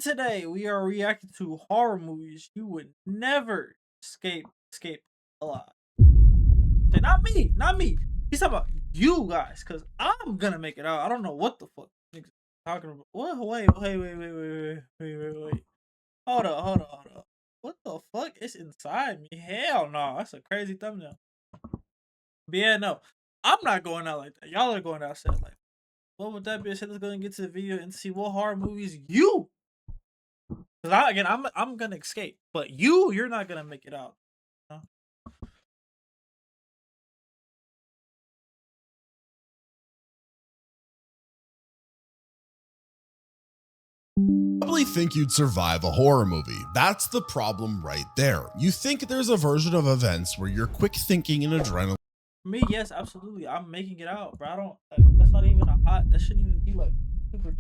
And today we are reacting to horror movies you would never escape alive. Say, not me, not me. He's talking about you guys, cause I'm gonna make it out. I don't know what the fuck niggas talking about. What? Wait. Hold up. What the fuck is inside me? Hell no, that's a crazy thumbnail. But yeah, no, I'm not going out like that. Y'all are going outside like that. Well, with that being said, let's go and get to the video and see what horror movies you. Cause I'm gonna escape, but you're not gonna make it out. You know? Probably think you'd survive a horror movie. That's the problem right there. You think there's a version of events where your quick thinking and adrenaline Me, yes, absolutely. I'm making it out, bro. I don't. That's not even a hot. That shouldn't even be like super.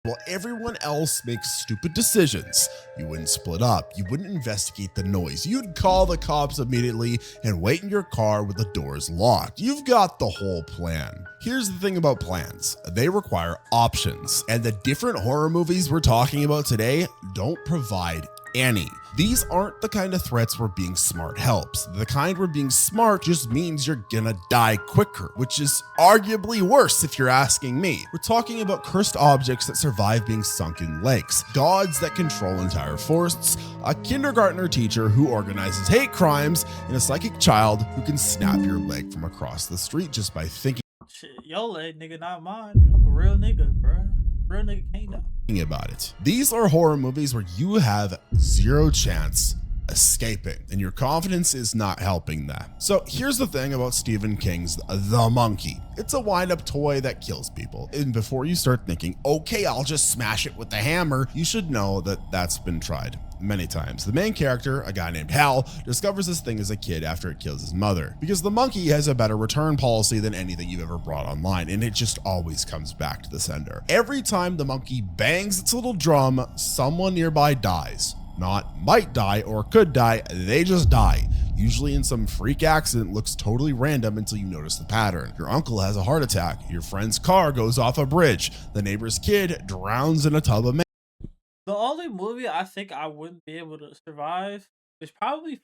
while everyone else makes stupid decisions. You wouldn't split up. You wouldn't investigate the noise. You'd call the cops immediately and wait in your car with the doors locked. You've got the whole plan. Here's the thing about plans. They require options, and the different horror movies we're talking about today don't provide any. These aren't the kind of threats where being smart helps. The kind where being smart just means you're gonna die quicker, which is arguably worse if you're asking me. We're talking about cursed objects that survive being sunk in lakes, gods that control entire forests, a kindergartner teacher who organizes hate crimes, and a psychic child who can snap your leg from across the street just by thinking. Shit, your leg, nigga, not mine. I'm a real nigga, bro. Real nigga can't die. About it. These are horror movies where you have zero chance escaping, and your confidence is not helping that. So here's the thing about Stephen King's The Monkey. It's a wind-up toy that kills people. And before you start thinking, okay, I'll just smash it with the hammer, you should know that that's been tried many times. The main character, a guy named Hal, discovers this thing as a kid after it kills his mother, because the monkey has a better return policy than anything you've ever brought online, and it just always comes back to the sender. Every time the monkey bangs its little drum, someone nearby dies. Not might die or could die, they just die. Usually in some freak accident, looks totally random until you notice the pattern. Your uncle has a heart attack, your friend's car goes off a bridge, the neighbor's kid drowns in a tub of The only movie I think I wouldn't be able to survive is probably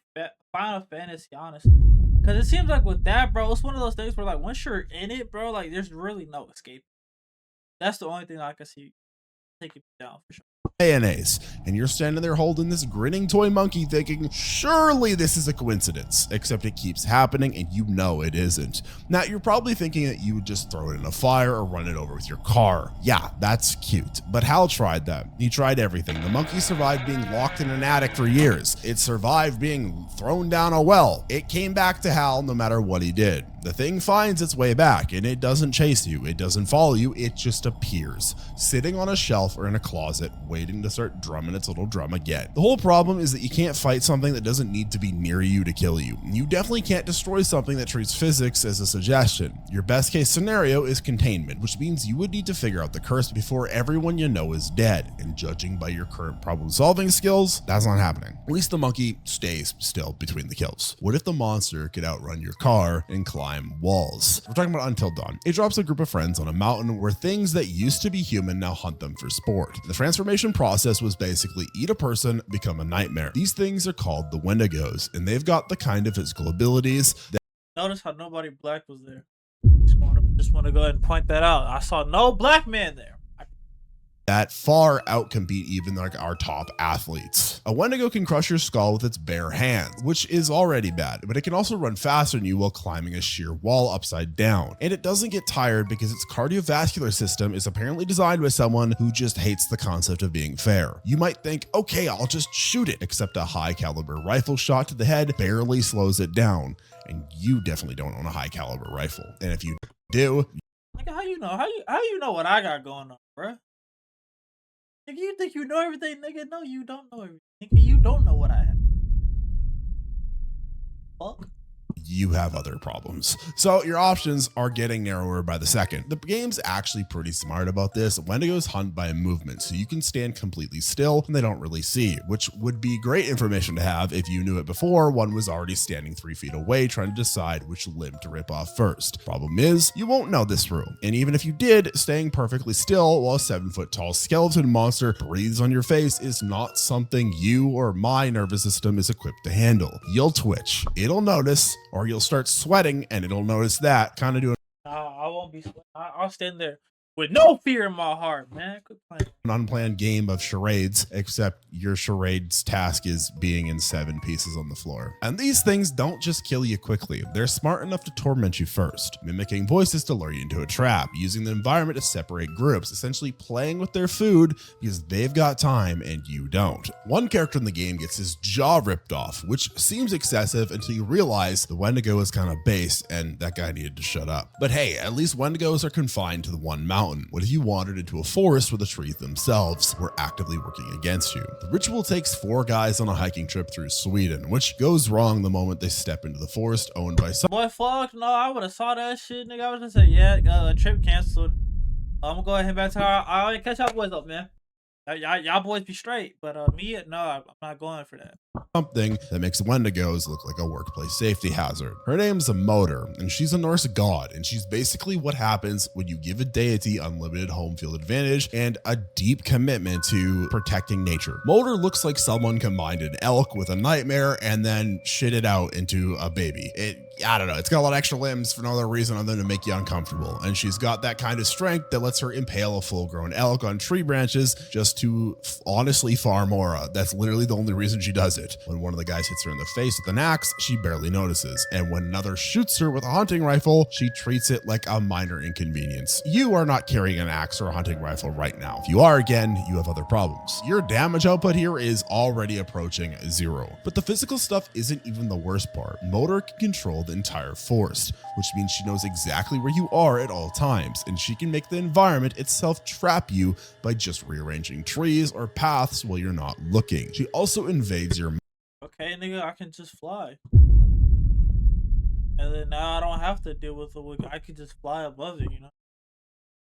Final Fantasy, honestly. Because it seems like with that, bro, it's one of those things where, like, once you're in it, bro, like, there's really no escape. That's the only thing I can see taking me down for sure. mayonnaise, and you're standing there holding this grinning toy monkey thinking, surely this is a coincidence, except it keeps happening and you know it isn't. Now, you're probably thinking that you would just throw it in a fire or run it over with your car. Yeah, that's cute, but Hal tried that. He tried everything. The monkey survived being locked in an attic for years. It survived being thrown down a well. It came back to Hal no matter what he did. The thing finds its way back, and it doesn't chase you, it doesn't follow you, it just appears, sitting on a shelf or in a closet, waiting to start drumming its little drum again. The whole problem is that you can't fight something that doesn't need to be near you to kill you. You definitely can't destroy something that treats physics as a suggestion. Your best case scenario is containment, which means you would need to figure out the curse before everyone you know is dead, and judging by your current problem solving skills, that's not happening. At least the monkey stays still between the kills. What if the monster could outrun your car and climb walls? We're talking about Until Dawn. It drops a group of friends on a mountain where things that used to be human now hunt them for sport. The transformation process was basically eat a person, become a nightmare. These things are called the Wendigos, and they've got the kind of physical abilities that Notice how nobody black was there. Just want to go ahead and point that out. I saw no black man there. far outcompete even like our top athletes. A Wendigo can crush your skull with its bare hands, which is already bad, but it can also run faster than you while climbing a sheer wall upside down. And it doesn't get tired because its cardiovascular system is apparently designed by someone who just hates the concept of being fair. You might think, okay, I'll just shoot it, except a high caliber rifle shot to the head barely slows it down. And you definitely don't own a high caliber rifle. And if you do, Nigga, how you know? How you know what I got going on, bruh? Nigga, you think you know everything, nigga? No, you don't know everything. Nigga, you don't know what I have. Fuck. you have other problems. So your options are getting narrower by the second. The game's actually pretty smart about this. Wendigos hunt by movement, so you can stand completely still and they don't really see you, which would be great information to have if you knew it before one was already standing 3 feet away trying to decide which limb to rip off first. Problem is, you won't know this rule, and even if you did, staying perfectly still while a 7-foot tall skeleton monster breathes on your face is not something you or my nervous system is equipped to handle. You'll twitch, it'll notice, or you'll start sweating and it'll notice that, kind of doing I won't be sweating. I'll stand there with no fear in my heart, man. Quit playing. an unplanned game of charades, except your charade's task is being in 7 pieces on the floor. And these things don't just kill you quickly, they're smart enough to torment you first, mimicking voices to lure you into a trap, using the environment to separate groups, essentially playing with their food because they've got time and you don't. One character in the game gets his jaw ripped off, which seems excessive until you realize the Wendigo is kind of base and that guy needed to shut up. But hey, at least Wendigos are confined to the one mountain. What if you wandered into a forest where the trees themselves were actively working against you? The ritual takes 4 guys on a hiking trip through Sweden, which goes wrong the moment they step into the forest owned by some. Boy, fuck no, I would have saw that shit, nigga. I was just say, yeah, trip canceled. I'm gonna go ahead and back to I'll catch y'all boys up, man. Y'all boys be straight, but me, no, I'm not going for that. Something that makes Wendigos look like a workplace safety hazard. Her name's a Motor, and she's a Norse god, and she's basically what happens when you give a deity unlimited home field advantage and a deep commitment to protecting nature. Motor looks like someone combined an elk with a nightmare and then shit it out into a baby. I don't know, it's got a lot of extra limbs for no other reason other than to make you uncomfortable, and she's got that kind of strength that lets her impale a full-grown elk on tree branches just to honestly farm aura. That's literally the only reason she does it. When one of the guys hits her in the face with an axe, she barely notices, and when another shoots her with a hunting rifle, she treats it like a minor inconvenience. You are not carrying an axe or a hunting rifle right now. If you are, again, you have other problems. Your damage output here is already approaching 0. But the physical stuff isn't even the worst part. Motor can control the entire forest, which means she knows exactly where you are at all times, and she can make the environment itself trap you by just rearranging trees or paths while you're not looking. She also invades your. Okay, nigga, I can just fly. And then now I don't have to deal with it. I could just fly above it, you know?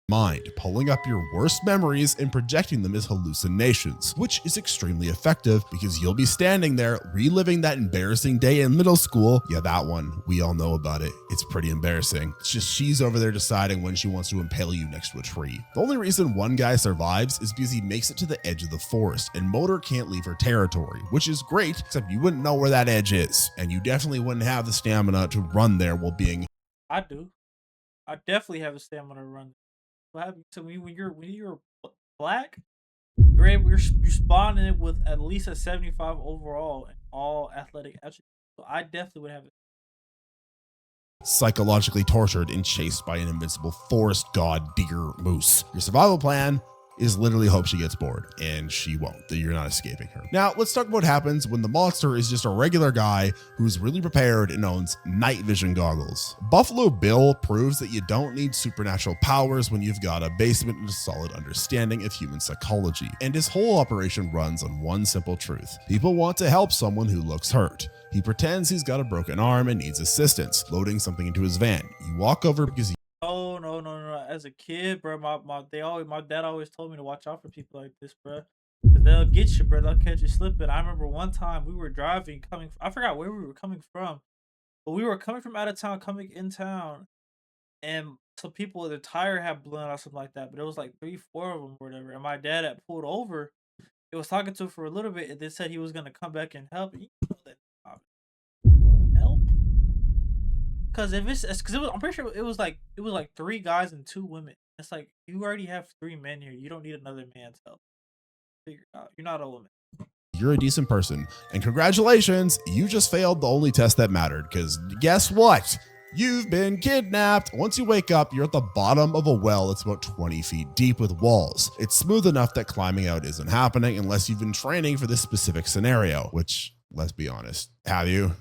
Mind, pulling up your worst memories and projecting them as hallucinations, which is extremely effective because you'll be standing there reliving that embarrassing day in middle school. Yeah, that one. We all know about it. It's pretty embarrassing. It's just she's over there deciding when she wants to impale you next to a tree. The only reason one guy survives is because he makes it to the edge of the forest, and Motor can't leave her territory, which is great, except you wouldn't know where that edge is, and you definitely wouldn't have the stamina to run there while being. I do. I definitely have the stamina to run. What happens to me when you're black? You're spawning it with at least a 75 overall in all athletic attributes. So I definitely would have it. Psychologically tortured and chased by an invincible forest god deer moose. Your survival plan is literally hope she gets bored, and she won't. You're not escaping her. Now, let's talk about what happens when the monster is just a regular guy who's really prepared and owns night vision goggles. Buffalo Bill proves that you don't need supernatural powers when you've got a basement and a solid understanding of human psychology, and his whole operation runs on one simple truth. People want to help someone who looks hurt. He pretends he's got a broken arm and needs assistance, loading something into his van. You walk over because he. Oh no. As a kid, bro, my dad always told me to watch out for people like this, bro. Cause they'll get you, bro. They'll catch you slipping. I remember one time we were driving, I forgot where we were coming from, but we were coming from out of town, coming in town, and some people, their tire had blown out or something like that. But it was like 3, 4 of them or whatever. And my dad had pulled over. It was talking to him for a little bit, and then said he was gonna come back and help. You know that help. Cause if because I'm pretty sure it was like 3 guys and 2 women. It's like you already have 3 men here. You don't need another man's help. Figure it out. You're not a woman. You're a decent person, and congratulations, you just failed the only test that mattered. Because guess what? You've been kidnapped. Once you wake up, you're at the bottom of a well that's about 20 feet deep with walls. It's smooth enough that climbing out isn't happening unless you've been training for this specific scenario. Which, let's be honest, have you?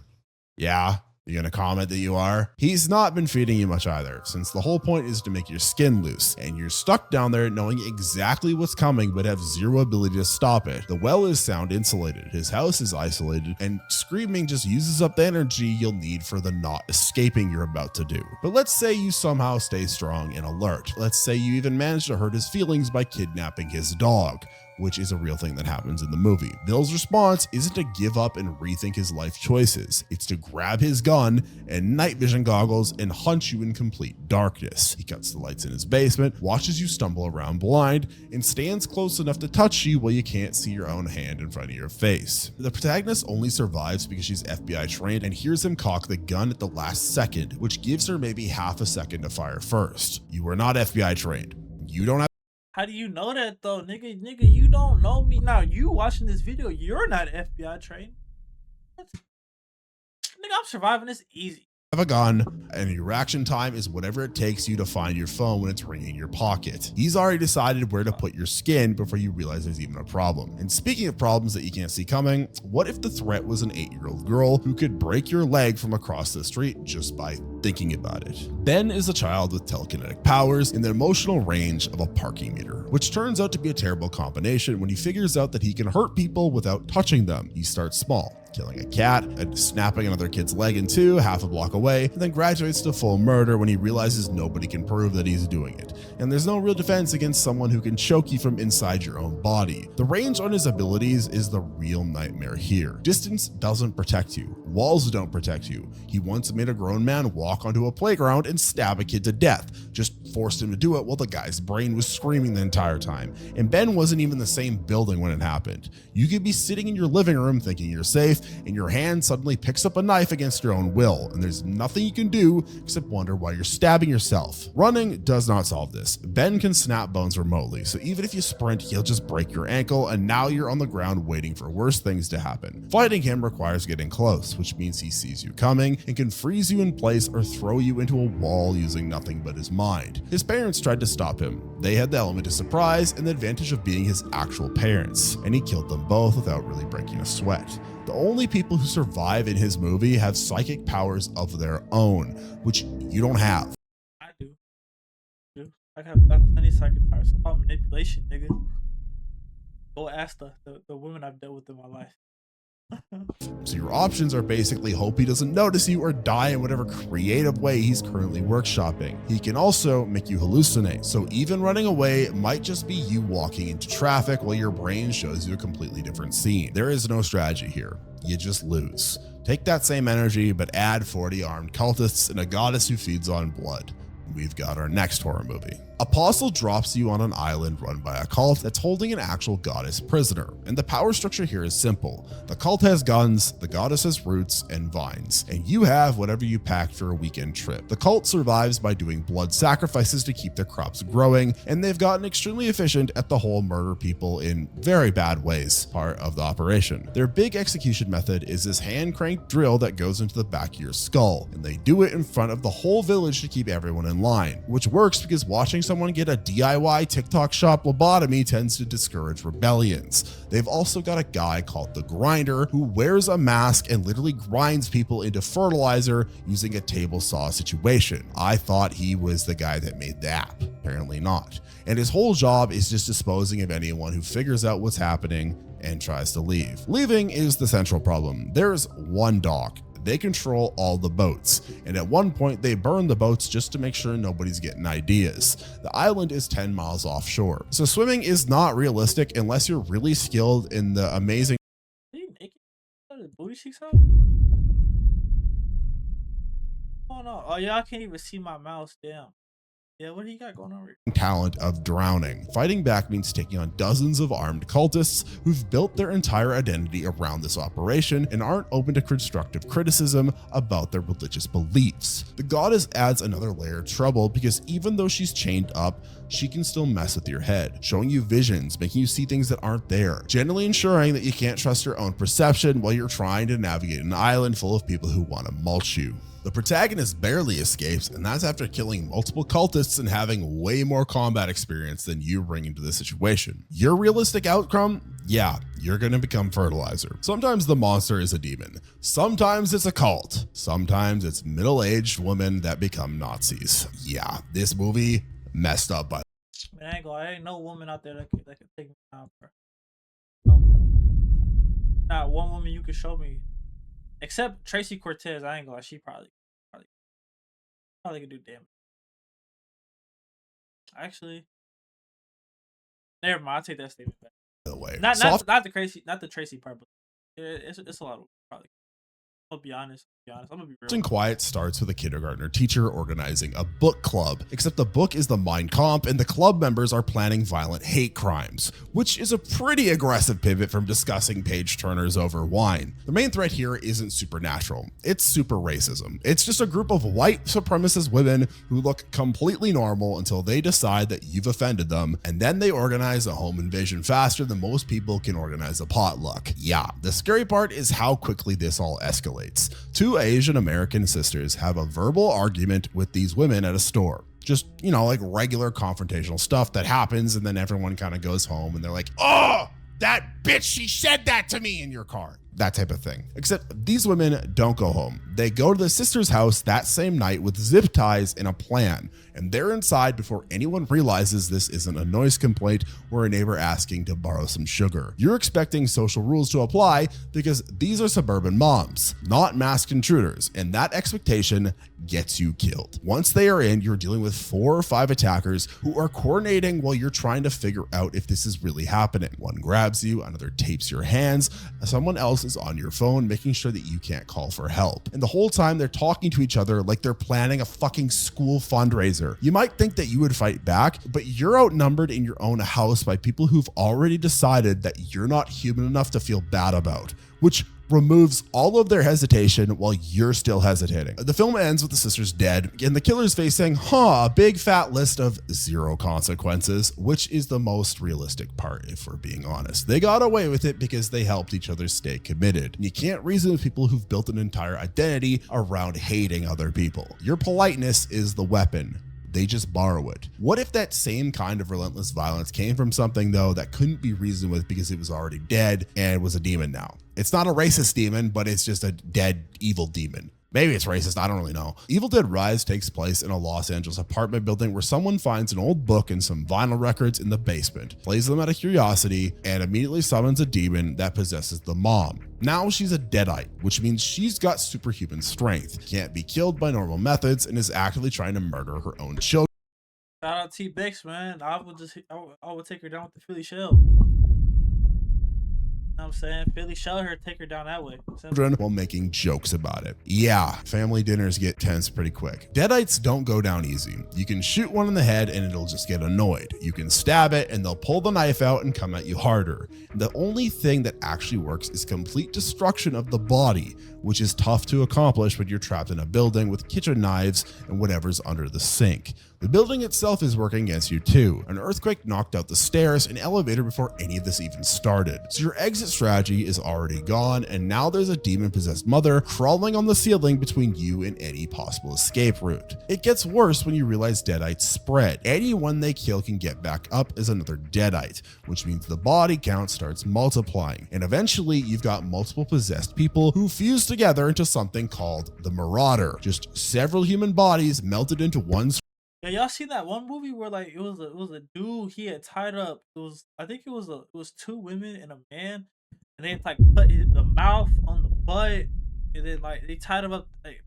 Yeah. You gonna comment that you are? He's not been feeding you much either, since the whole point is to make your skin loose, and you're stuck down there knowing exactly what's coming but have zero ability to stop it. The well is sound insulated, his house is isolated, and screaming just uses up the energy you'll need for the not escaping you're about to do. But let's say you somehow stay strong and alert. Let's say you even manage to hurt his feelings by kidnapping his dog, which is a real thing that happens in the movie. Bill's response isn't to give up and rethink his life choices. It's to grab his gun and night vision goggles and hunt you in complete darkness. He cuts the lights in his basement, watches you stumble around blind, and stands close enough to touch you while you can't see your own hand in front of your face. The protagonist only survives because she's FBI trained and hears him cock the gun at the last second, which gives her maybe half a second to fire first. You are not FBI trained. You don't have. How do you know that though, nigga? Nigga, you don't know me. Now you watching this video, you're not FBI trained. What? Nigga, I'm surviving this easy. Have a gun, and your reaction time is whatever it takes you to find your phone when it's ringing in your pocket. He's already decided where to put your skin before you realize there's even a problem. And speaking of problems that you can't see coming, what if the threat was an 8-year-old girl who could break your leg from across the street just by thinking about it? Ben is a child with telekinetic powers in the emotional range of a parking meter, which turns out to be a terrible combination when he figures out that he can hurt people without touching them. He starts small, killing a cat and snapping another kid's leg in two half a block away, and then graduates to full murder when he realizes nobody can prove that he's doing it. And there's no real defense against someone who can choke you from inside your own body. The range on his abilities is the real nightmare here. Distance doesn't protect you. Walls don't protect you. He once made a grown man walk onto a playground and stab a kid to death. Just forced him to do it while the guy's brain was screaming the entire time. And Ben wasn't even the same building when it happened. You could be sitting in your living room thinking you're safe, and your hand suddenly picks up a knife against your own will, and there's nothing you can do except wonder why you're stabbing yourself. Running does not solve this. Ben can snap bones remotely, so even if you sprint, he'll just break your ankle, and now you're on the ground waiting for worse things to happen. Fighting him requires getting close, which means he sees you coming and can freeze you in place or throw you into a wall using nothing but his mind. His parents tried to stop him. They had the element of surprise and the advantage of being his actual parents, and he killed them both without really breaking a sweat. The only people who survive in his movie have psychic powers of their own, which you don't have. I do. I have plenty of psychic powers. It's called manipulation, nigga. Go ask the women I've dealt with in my life. So your options are basically hope he doesn't notice you or die in whatever creative way he's currently workshopping. He can also make you hallucinate, so even running away might just be you walking into traffic while your brain shows you a completely different scene. There is no strategy here. You just lose. Take that same energy, but add 40 armed cultists and a goddess who feeds on blood. We've got our next horror movie. Apostle drops you on an island run by a cult that's holding an actual goddess prisoner, and the power structure here is simple. The cult has guns, the goddess has roots and vines, and you have whatever you packed for a weekend trip. The cult survives by doing blood sacrifices to keep their crops growing, and they've gotten extremely efficient at the whole murder people in very bad ways part of the operation. Their big execution method is this hand-cranked drill that goes into the back of your skull, and they do it in front of the whole village to keep everyone in line, which works because watching someone get a DIY TikTok shop lobotomy tends to discourage rebellions. They've also got a guy called the Grinder who wears a mask and literally grinds people into fertilizer using a table saw situation. I thought he was the guy that made the app. Apparently not. And his whole job is just disposing of anyone who figures out what's happening and tries to leave. Leaving is the central problem. There's one dock. They control all the boats, and at one point they burn the boats just to make sure nobody's getting ideas. The island is 10 miles offshore, so swimming is not realistic unless you're really skilled in the amazing. Are you naked? Are the booty cheeks out? Oh no! Oh yeah, I can't even see my mouse. Damn. Yeah, what do you got going on? Talent of drowning. Fighting back means taking on dozens of armed cultists who've built their entire identity around this operation and aren't open to constructive criticism about their religious beliefs. The goddess adds another layer of trouble because even though she's chained up, she can still mess with your head, showing you visions, making you see things that aren't there, generally ensuring that you can't trust your own perception while you're trying to navigate an island full of people who want to mulch you. The protagonist barely escapes, and that's after killing multiple cultists and having way more combat experience than you bring into the situation. Your realistic outcome? Yeah, you're going to become fertilizer. Sometimes the monster is a demon. Sometimes it's a cult. Sometimes it's middle-aged women that become Nazis. Yeah, this movie messed up by. Man, I ain't no woman out there that could take me down, bro. No. Not one woman you could show me. Except Tracy Cortez, I ain't gonna lie, she probably could do damage. Actually, never mind. I'll take that statement back. The way, not the Tracy part, but it's a lot of probably. I'll be honest. I'm gonna be real. And Quiet starts with a kindergartner teacher organizing a book club, except the book is the Mein Kampf and the club members are planning violent hate crimes, which is a pretty aggressive pivot from discussing page turners over wine. The main threat here isn't supernatural, it's super racism. It's just a group of white supremacist women who look completely normal until they decide that you've offended them, and then they organize a home invasion faster than most people can organize a potluck. Yeah, the scary part is how quickly this all escalates. Two Asian American sisters have a verbal argument with these women at a store. Just, you know, like regular confrontational stuff that happens, and then everyone kind of goes home and they're like, oh, that bitch, she said that to me in your car. That type of thing. Except these women don't go home. They go to the sister's house that same night with zip ties and a plan, and they're inside before anyone realizes this isn't a noise complaint or a neighbor asking to borrow some sugar. You're expecting social rules to apply because these are suburban moms, not masked intruders, and that expectation gets you killed. Once they are in, you're dealing with 4 or 5 attackers who are coordinating while you're trying to figure out if this is really happening. One grabs you, another tapes your hands, someone else is on your phone making sure that you can't call for help. And the whole time they're talking to each other like they're planning a fucking school fundraiser. You might think that you would fight back, but you're outnumbered in your own house by people who've already decided that you're not human enough to feel bad about, which removes all of their hesitation while you're still hesitating. The film ends with the sisters dead and the killers facing, a big fat list of 0 consequences, which is the most realistic part if we're being honest. They got away with it because they helped each other stay committed. And you can't reason with people who've built an entire identity around hating other people. Your politeness is the weapon. They just borrow it. What if that same kind of relentless violence came from something though that couldn't be reasoned with because it was already dead and was a demon now? It's not a racist demon, but it's just a dead evil demon. Maybe it's racist, I don't really know. Evil Dead Rise takes place in a Los Angeles apartment building where someone finds an old book and some vinyl records in the basement, plays them out of curiosity, and immediately summons a demon that possesses the mom. Now she's a deadite, which means she's got superhuman strength, can't be killed by normal methods, and is actively trying to murder her own children. Shout out T-Bix, man. I would take her down with the Philly shell. You know what I'm saying? Philly shell her, take her down that way. While making jokes about it. Yeah, family dinners get tense pretty quick. Deadites don't go down easy. You can shoot one in the head and it'll just get annoyed. You can stab it and they'll pull the knife out and come at you harder. The only thing that actually works is complete destruction of the body, which is tough to accomplish when you're trapped in a building with kitchen knives and whatever's under the sink. The building itself is working against you too. An earthquake knocked out the stairs and elevator before any of this even started. So your exit strategy is already gone, and now there's a demon-possessed mother crawling on the ceiling between you and any possible escape route. It gets worse when you realize deadites spread. Anyone they kill can get back up as another deadite, which means the body count starts multiplying, and eventually you've got multiple possessed people who fuse together into something called the Marauder. Just several human bodies melted into one. Yeah, y'all see that one movie where like it was a dude, he had tied up, I think it was 2 women and a man, and they like put the mouth on the butt, and then like they tied him up. Like,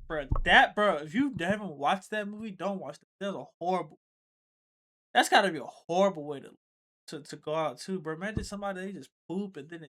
bro, if you haven't watched that movie, don't watch it. That's gotta be a horrible way to go out too, bro. Imagine somebody, they just poop and then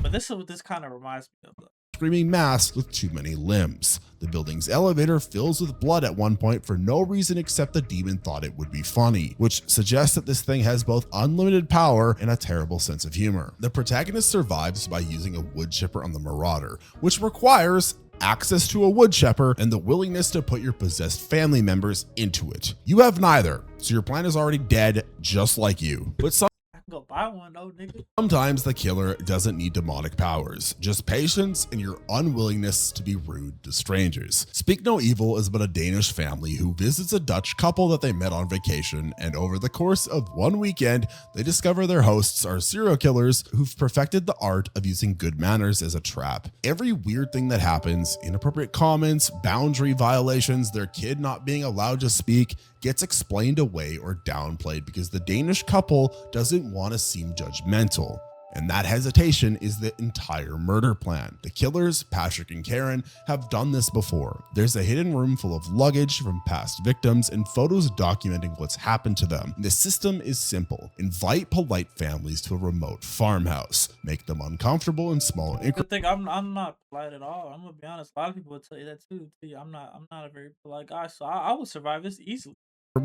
but this is what this kind of reminds me of though. Screaming mass with too many limbs. The building's elevator fills with blood at one point for no reason except the demon thought it would be funny, which suggests that this thing has both unlimited power and a terrible sense of humor. The protagonist survives by using a wood chipper on the Marauder, which requires access to a wood chipper and the willingness to put your possessed family members into it. You have neither, so your plan is already dead just like you. But I can go buy want to know, nigga. Sometimes the killer doesn't need demonic powers, just patience and your unwillingness to be rude to strangers. Speak No Evil is about a Danish family who visits a Dutch couple that they met on vacation, and over the course of one weekend, they discover their hosts are serial killers who've perfected the art of using good manners as a trap. Every weird thing that happens, inappropriate comments, boundary violations, their kid not being allowed to speak, gets explained away or downplayed because the Danish couple doesn't want to seem judgmental. And that hesitation is the entire murder plan. The killers, Patrick and Karen, have done this before. There's a hidden room full of luggage from past victims and photos documenting what's happened to them. The system is simple. Invite polite families to a remote farmhouse. Make them uncomfortable in small increments. Good thing I'm not polite at all. I'm gonna be honest. A lot of people would tell you that too. See, I'm not a very polite guy, so I would survive this easily.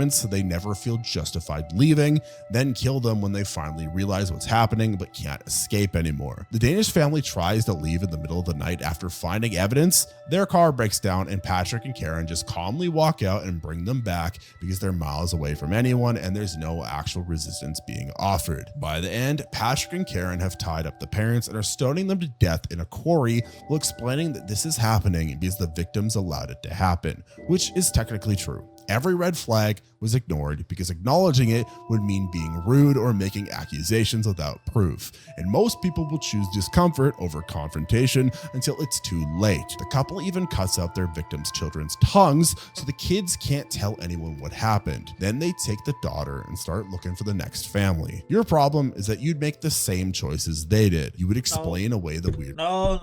So they never feel justified leaving, then kill them when they finally realize what's happening but can't escape anymore. The Danish family tries to leave in the middle of the night after finding evidence. Their car breaks down and Patrick and Karen just calmly walk out and bring them back because they're miles away from anyone and there's no actual resistance being offered. By the end, Patrick and Karen have tied up the parents and are stoning them to death in a quarry while explaining that this is happening because the victims allowed it to happen, which is technically true. Every red flag was ignored because acknowledging it would mean being rude or making accusations without proof. And most people will choose discomfort over confrontation until it's too late. The couple even cuts out their victims' children's tongues so the kids can't tell anyone what happened. Then they take the daughter and start looking for the next family. Your problem is that you'd make the same choices they did. You would explain away the weird. No.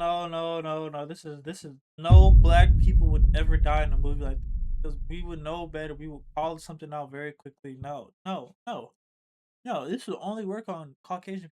This is no black people would ever die in a movie like this. Because we would know better. We would call something out very quickly. No. This would only work on Caucasian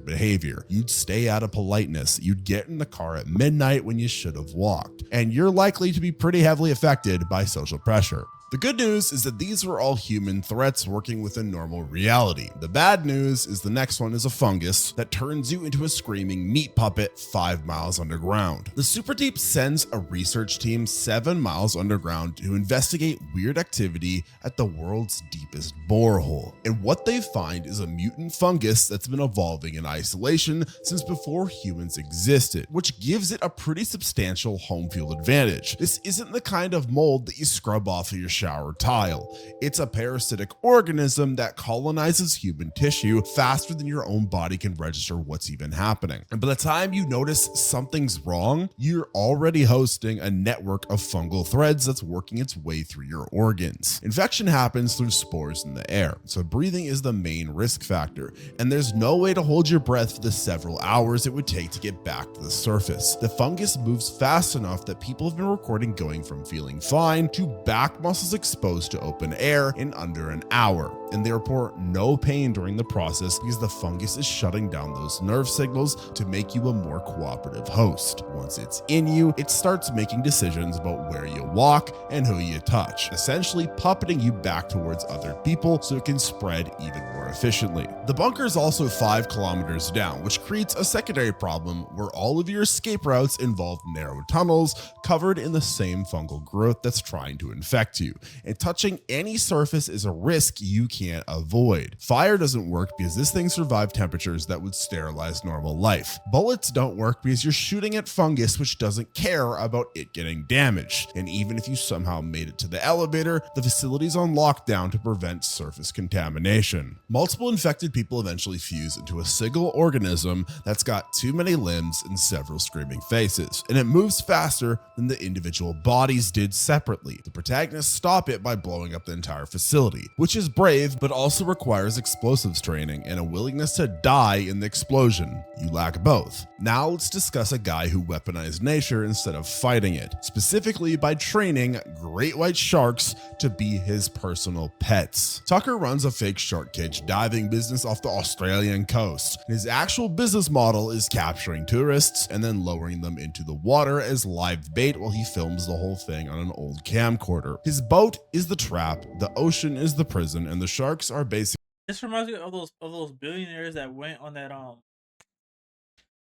behavior. You'd stay out of politeness. You'd get in the car at midnight when you should have walked. And you're likely to be pretty heavily affected by social pressure. The good news is that these were all human threats working within normal reality. The bad news is the next one is a fungus that turns you into a screaming meat puppet 5 miles underground. The Super Deep sends a research team 7 miles underground to investigate weird activity at the world's deepest borehole. And what they find is a mutant fungus that's been evolving in isolation since before humans existed, which gives it a pretty substantial home field advantage. This isn't the kind of mold that you scrub off of your shower tile. It's a parasitic organism that colonizes human tissue faster than your own body can register what's even happening. And by the time you notice something's wrong, you're already hosting a network of fungal threads that's working its way through your organs. Infection happens through spores in the air, so breathing is the main risk factor, and there's no way to hold your breath for the several hours it would take to get back to the surface. The fungus moves fast enough that people have been recording going from feeling fine to back muscles exposed to open air in under an hour, and they report no pain during the process because the fungus is shutting down those nerve signals to make you a more cooperative host. Once it's in you, it starts making decisions about where you walk and who you touch, essentially puppeting you back towards other people so it can spread even more efficiently. The bunker is also 5 kilometers down, which creates a secondary problem where all of your escape routes involve narrow tunnels covered in the same fungal growth that's trying to infect you, and touching any surface is a risk you can't avoid. Fire doesn't work because this thing survived temperatures that would sterilize normal life. Bullets don't work because you're shooting at fungus which doesn't care about it getting damaged. And even if you somehow made it to the elevator, the facility's on lockdown to prevent surface contamination. Multiple infected people eventually fuse into a single organism that's got too many limbs and several screaming faces, and it moves faster than the individual bodies did separately. The protagonists stop it by blowing up the entire facility, which is brave but also requires explosives training and a willingness to die in the explosion. You lack both. Now let's discuss a guy who weaponized nature instead of fighting it, specifically by training great white sharks to be his personal pets. Tucker runs a fake shark cage diving business off the Australian coast. His actual business model is capturing tourists and then lowering them into the water as live bait while he films the whole thing on an old camcorder. His boat is the trap, the ocean is the prison, and the sharks are basically. This reminds me of those billionaires that went on that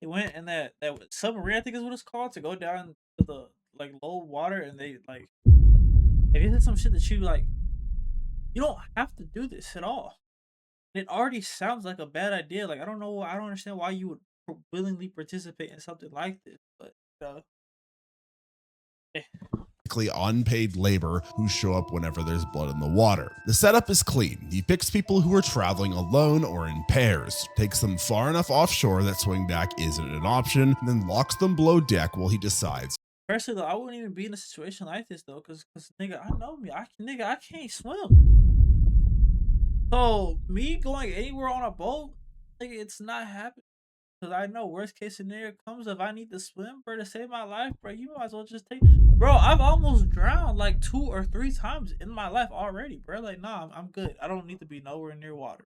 they went in that submarine, I think is what it's called, to go down to the like low water, and they like if you did some shit that you like, you don't have to do this at all. It already sounds like a bad idea. Like I don't understand why you would willingly participate in something like this. But eh. Unpaid labor who show up whenever there's blood in the water. The setup is clean. He picks people who are traveling alone or in pairs, takes them far enough offshore that swing back isn't an option, and then locks them below deck while he decides. Personally, though, I wouldn't even be in a situation like this though, cause nigga, I know me, I can't swim. So me going anywhere on a boat, nigga, it's not happening. Cause I know worst case scenario comes if I need to swim, bro, to save my life, bro. You might as well just take, bro. I've almost drowned like 2 or 3 times in my life already, bro. Like, nah, I'm good. I don't need to be nowhere near water.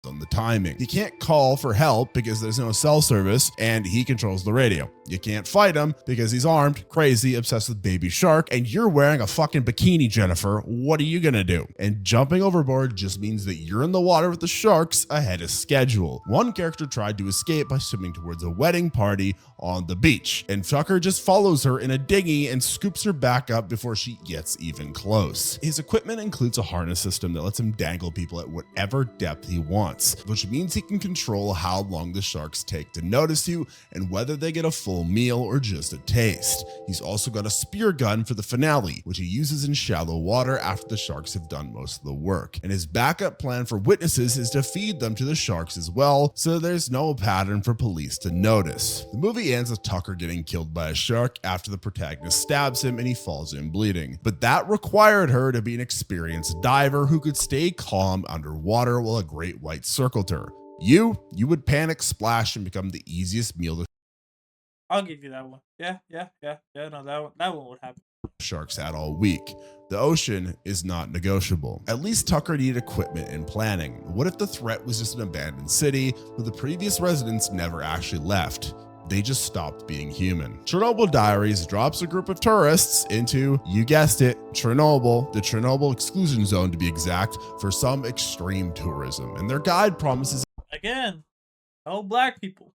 On the timing. He can't call for help because there's no cell service and he controls the radio. You can't fight him because he's armed, crazy, obsessed with baby shark, and you're wearing a fucking bikini, Jennifer. What are you gonna do? And jumping overboard just means that you're in the water with the sharks ahead of schedule. One character tried to escape by swimming towards a wedding party on the beach, and Tucker just follows her in a dinghy and scoops her back up before she gets even close. His equipment includes a harness system that lets him dangle people at whatever depth he wants, which means he can control how long the sharks take to notice you and whether they get a full meal or just a taste. He's also got a spear gun for the finale, which he uses in shallow water after the sharks have done most of the work. And his backup plan for witnesses is to feed them to the sharks as well, so there's no pattern for police to notice. The movie ends with Tucker getting killed by a shark after the protagonist stabs him and he falls in bleeding. But that required her to be an experienced diver who could stay calm underwater while a great white circled her. You would panic, splash, and become the easiest meal to I'll give you that one. Yeah. No, that one would happen. sharks had all week. The ocean is not negotiable. At least Tucker needed equipment and planning. What if the threat was just an abandoned city where the previous residents never actually left? They just stopped being human. Chernobyl Diaries drops a group of tourists into, you guessed it, Chernobyl, the Chernobyl exclusion zone to be exact, for some extreme tourism. And their guide promises Again, no black people.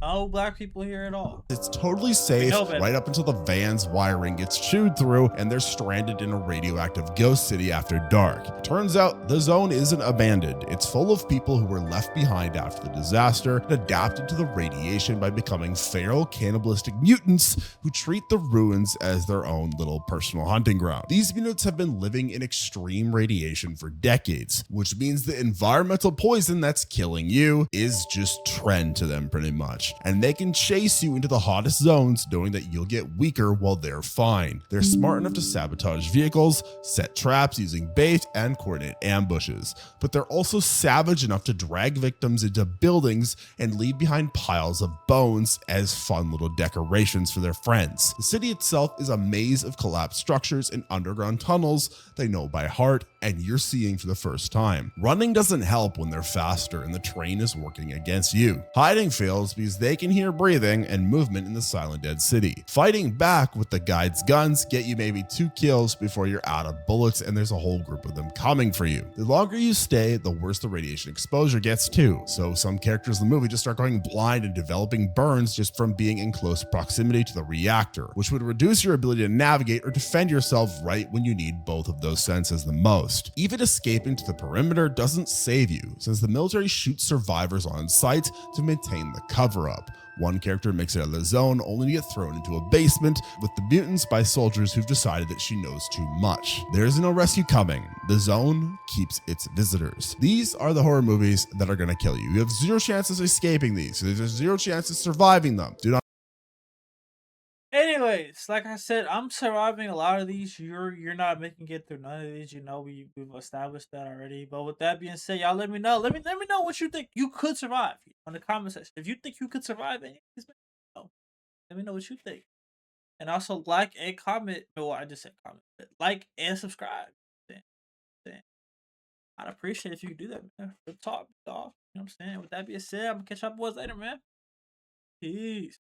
No black people here at all. it's totally safe right up until the van's wiring gets chewed through and they're stranded in a radioactive ghost city after dark. Turns out the zone isn't abandoned. It's full of people who were left behind after the disaster and adapted to the radiation by becoming feral cannibalistic mutants who treat the ruins as their own little personal hunting ground. These mutants have been living in extreme radiation for decades, which means the environmental poison that's killing you is just trend to them pretty much. And they can chase you into the hottest zones knowing that you'll get weaker while they're fine. They're smart enough to sabotage vehicles, set traps using bait, and coordinate ambushes. But they're also savage enough to drag victims into buildings and leave behind piles of bones as fun little decorations for their friends. The city itself is a maze of collapsed structures and underground tunnels they know by heart and you're seeing for the first time. Running doesn't help when they're faster and the train is working against you. Hiding fails because they can hear breathing and movement in the silent dead city. Fighting back with the guide's guns get you maybe 2 kills before you're out of bullets and there's a whole group of them coming for you. The longer you stay, the worse the radiation exposure gets too. So some characters in the movie just start going blind and developing burns just from being in close proximity to the reactor, which would reduce your ability to navigate or defend yourself right when you need both of those senses the most. Even escaping to the perimeter doesn't save you, since the military shoots survivors on sight to maintain the cover-up. One character makes it out of the zone only to get thrown into a basement with the mutants by soldiers who've decided that she knows too much. There's no rescue coming. The zone keeps its visitors. These are the horror movies that are going to kill you. You have 0 chances of escaping these. So there's 0 chances of surviving them. Do not. Anyways, like I said, I'm surviving a lot of these. You're not making it through none of these. You know, we've established that already. But with that being said, y'all let me know. Let me know what you think you could survive on the comment section. If you think you could survive any of these, let me know what you think. And also like and comment. Well, I just said comment. Like and subscribe. I'd appreciate if you could do that, man. Good talk, dog. You know what I'm saying? With that being said, I'm gonna catch y'all boys later, man. Peace.